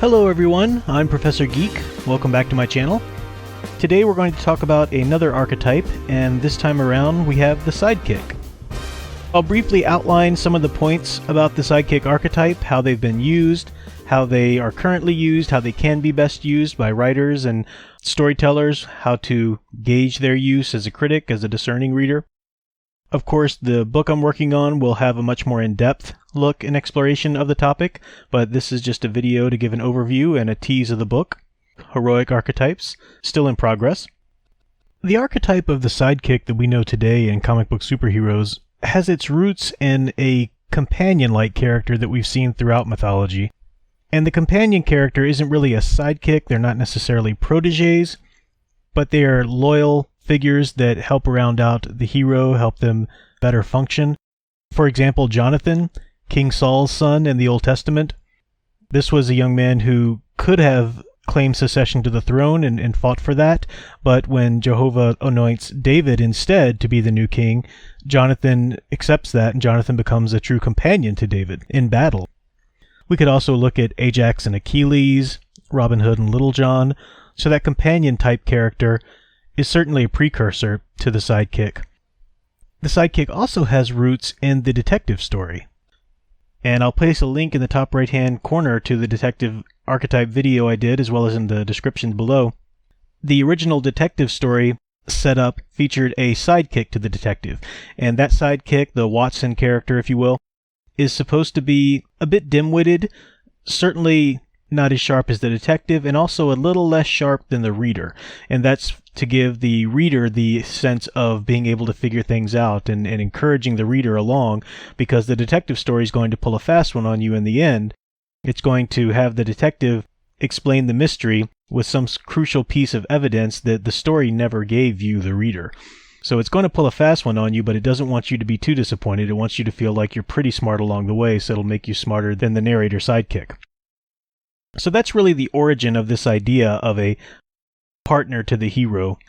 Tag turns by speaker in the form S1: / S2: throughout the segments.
S1: Hello everyone, I'm Professor Geek. Welcome back to my channel. Today we're going to talk about another archetype, and this time around we have the Sidekick. I'll briefly outline some of the points about the Sidekick archetype, how they've been used, how they are currently used, how they can be best used by writers and storytellers, how to gauge their use as a critic, as a discerning reader. Of course, the book I'm working on will have a much more in-depth look and exploration of the topic, but this is just a video to give an overview and a tease of the book, Heroic Archetypes, still in progress. The archetype of the sidekick that we know today in comic book superheroes has its roots in a companion-like character that we've seen throughout mythology. And the companion character isn't really a sidekick, they're not necessarily protégés, but they are loyal figures that help round out the hero, help them better function. For example, Jonathan, King Saul's son in the Old Testament. This was a young man who could have claimed succession to the throne and fought for that, but when Jehovah anoints David instead to be the new king, Jonathan accepts that, and Jonathan becomes a true companion to David in battle. We could also look at Ajax and Achilles, Robin Hood and Little John, so that companion-type character is certainly a precursor to the sidekick. The sidekick also has roots in the detective story. And I'll place a link in the top right-hand corner to the detective archetype video I did, as well as in the description below. The original detective story setup featured a sidekick to the detective, and that sidekick, the Watson character if you will, is supposed to be a bit dim-witted, certainly not as sharp as the detective, and also a little less sharp than the reader. And that's to give the reader the sense of being able to figure things out and encouraging the reader along, because the detective story is going to pull a fast one on you in the end. It's going to have the detective explain the mystery with some crucial piece of evidence that the story never gave you, the reader. So it's going to pull a fast one on you, but it doesn't want you to be too disappointed. It wants you to feel like you're pretty smart along the way, so it'll make you smarter than the narrator sidekick. So that's really the origin of this idea of a partner to the hero.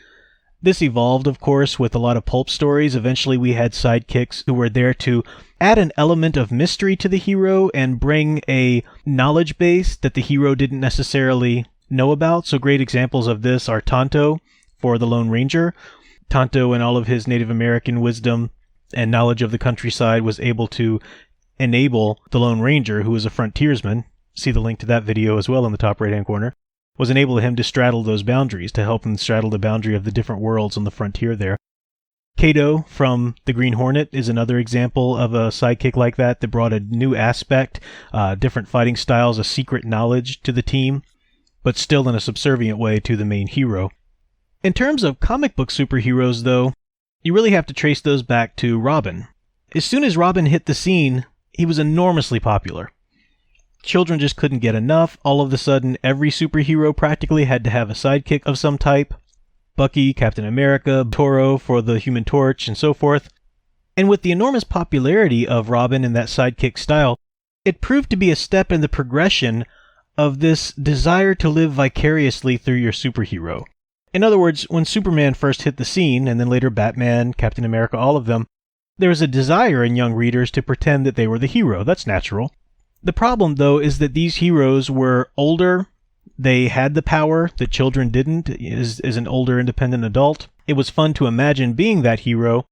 S1: This evolved, of course, with a lot of pulp stories. Eventually we had sidekicks who were there to add an element of mystery to the hero and bring a knowledge base that the hero didn't necessarily know about. So great examples of this are Tonto for the Lone Ranger. Tonto, in all of his Native American wisdom and knowledge of the countryside, was able to enable the Lone Ranger, who was a frontiersman, see the link to that video as well in the top right-hand corner, was enable him to straddle those boundaries, to help him straddle the boundary of the different worlds on the frontier there. Kato from the Green Hornet is another example of a sidekick like that brought a new aspect, different fighting styles, a secret knowledge to the team, but still in a subservient way to the main hero. In terms of comic book superheroes, though, you really have to trace those back to Robin. As soon as Robin hit the scene, he was enormously popular. Children just couldn't get enough. All of a sudden, every superhero practically had to have a sidekick of some type. Bucky, Captain America, Toro for the Human Torch, and so forth. And with the enormous popularity of Robin in that sidekick style, it proved to be a step in the progression of this desire to live vicariously through your superhero. In other words, when Superman first hit the scene, and then later Batman, Captain America, all of them, there was a desire in young readers to pretend that they were the hero. That's natural. The problem, though, is that these heroes were older. They had the power that children didn't, as an older independent adult. It was fun to imagine being that hero,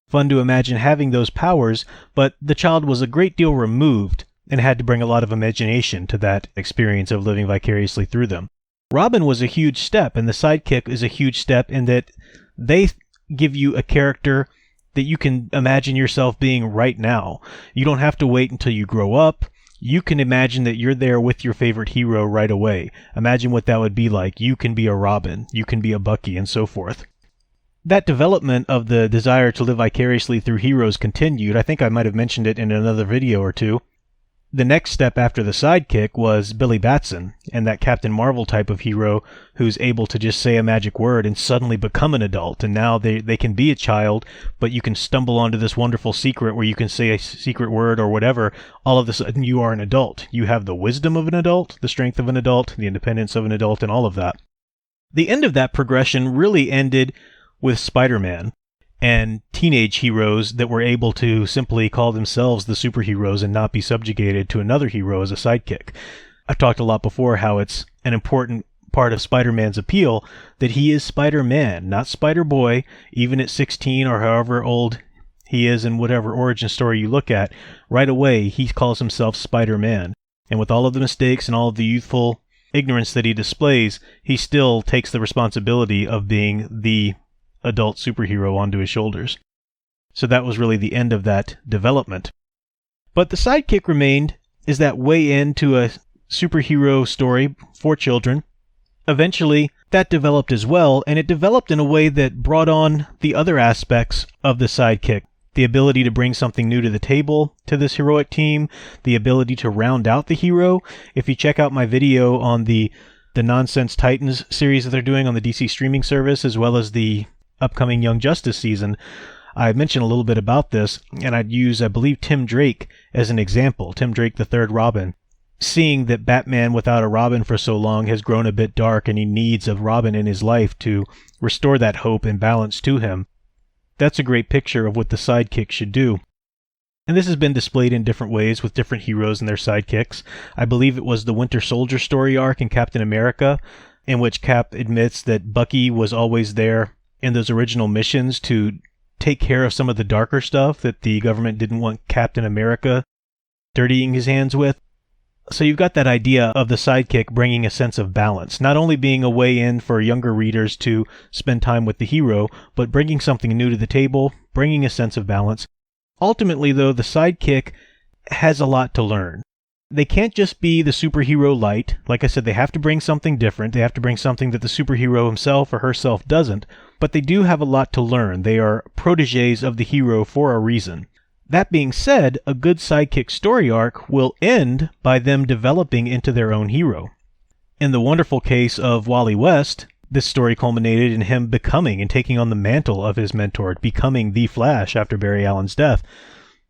S1: fun to imagine having those powers, but the child was a great deal removed and had to bring a lot of imagination to that experience of living vicariously through them. Robin was a huge step, and the sidekick is a huge step in that they give you a character that you can imagine yourself being right now. You don't have to wait until you grow up. You can imagine that you're there with your favorite hero right away. Imagine what that would be like. You can be a Robin, you can be a Bucky, and so forth. That development of the desire to live vicariously through heroes continued. I think I might have mentioned it in another video or two. The next step after the sidekick was Billy Batson, and that Captain Marvel type of hero who's able to just say a magic word and suddenly become an adult. And now they can be a child, but you can stumble onto this wonderful secret where you can say a secret word or whatever. All of a sudden you are an adult. You have the wisdom of an adult, the strength of an adult, the independence of an adult, and all of that. The end of that progression really ended with Spider-Man and teenage heroes that were able to simply call themselves the superheroes and not be subjugated to another hero as a sidekick. I've talked a lot before how it's an important part of Spider-Man's appeal that he is Spider-Man, not Spider-Boy, even at 16 or however old he is in whatever origin story you look at. Right away, he calls himself Spider-Man. And with all of the mistakes and all of the youthful ignorance that he displays, he still takes the responsibility of being the adult superhero onto his shoulders. So that was really the end of that development. But the Sidekick remained as that way into a superhero story for children. Eventually, that developed as well, and it developed in a way that brought on the other aspects of the Sidekick. The ability to bring something new to the table to this heroic team, the ability to round out the hero. If you check out my video on the Nonsense Titans series that they're doing on the DC streaming service, as well as the upcoming Young Justice season, I mentioned a little bit about this, and I'd use, I believe, Tim Drake as an example. Tim Drake, the third Robin. Seeing that Batman without a Robin for so long has grown a bit dark and he needs a Robin in his life to restore that hope and balance to him. That's a great picture of what the Sidekick should do. And this has been displayed in different ways with different heroes and their sidekicks. I believe it was the Winter Soldier story arc in Captain America, in which Cap admits that Bucky was always there in those original missions to take care of some of the darker stuff that the government didn't want Captain America dirtying his hands with. So you've got that idea of the Sidekick bringing a sense of balance, not only being a way in for younger readers to spend time with the hero, but bringing something new to the table, bringing a sense of balance. Ultimately, though, the Sidekick has a lot to learn. They can't just be the superhero light. Like I said, they have to bring something different. They have to bring something that the superhero himself or herself doesn't. But they do have a lot to learn. They are protégés of the hero for a reason. That being said, a good Sidekick story arc will end by them developing into their own hero. In the wonderful case of Wally West, this story culminated in him becoming and taking on the mantle of his mentor, becoming the Flash after Barry Allen's death.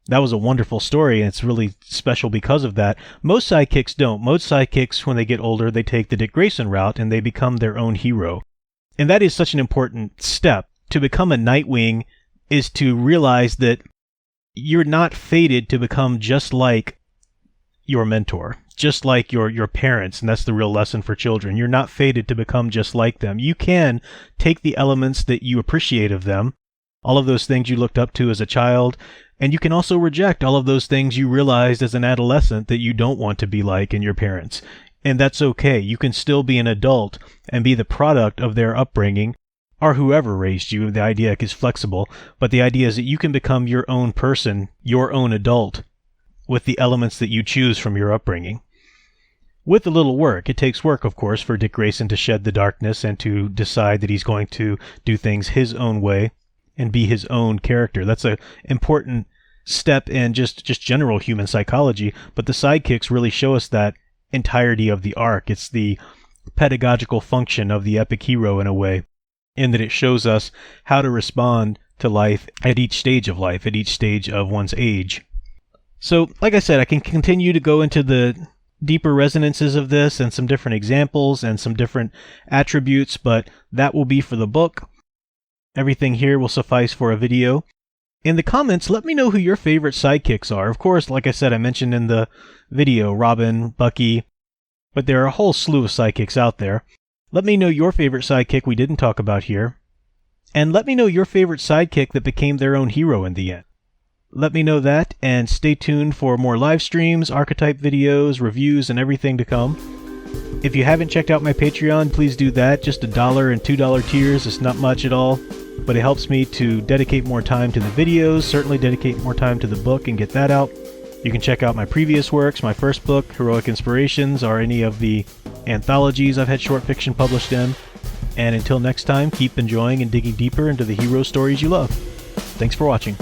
S1: That was a wonderful story, and it's really special because of that. Most sidekicks don't. Most sidekicks, when they get older, they take the Dick Grayson route and they become their own hero. And that is such an important step. To become a Nightwing is to realize that you're not fated to become just like your mentor, just like your parents, and that's the real lesson for children. You're not fated to become just like them. You can take the elements that you appreciate of them, all of those things you looked up to as a child, and you can also reject all of those things you realized as an adolescent that you don't want to be like in your parents. And that's okay. You can still be an adult and be the product of their upbringing, or whoever raised you. The idea is flexible, but the idea is that you can become your own person, your own adult, with the elements that you choose from your upbringing. With a little work. It takes work, of course, for Dick Grayson to shed the darkness and to decide that he's going to do things his own way and be his own character. That's an important step in just general human psychology, but the sidekicks really show us that entirety of the arc. It's the pedagogical function of the epic hero in a way, in that it shows us how to respond to life at each stage of life, at each stage of one's age. So, like I said, I can continue to go into the deeper resonances of this and some different examples and some different attributes, but that will be for the book. Everything here will suffice for a video. In the comments, let me know who your favorite sidekicks are. Of course, like I said, I mentioned in the video, Robin, Bucky, but there are a whole slew of sidekicks out there. Let me know your favorite sidekick we didn't talk about here. And let me know your favorite sidekick that became their own hero in the end. Let me know that, and stay tuned for more live streams, archetype videos, reviews, and everything to come. If you haven't checked out my Patreon, please do that. Just $1 and $2 tiers. It's not much at all, but it helps me to dedicate more time to the videos, certainly dedicate more time to the book and get that out. You can check out my previous works, my first book, Heroic Inspirations, or any of the anthologies I've had short fiction published in. And until next time, keep enjoying and digging deeper into the hero stories you love. Thanks for watching.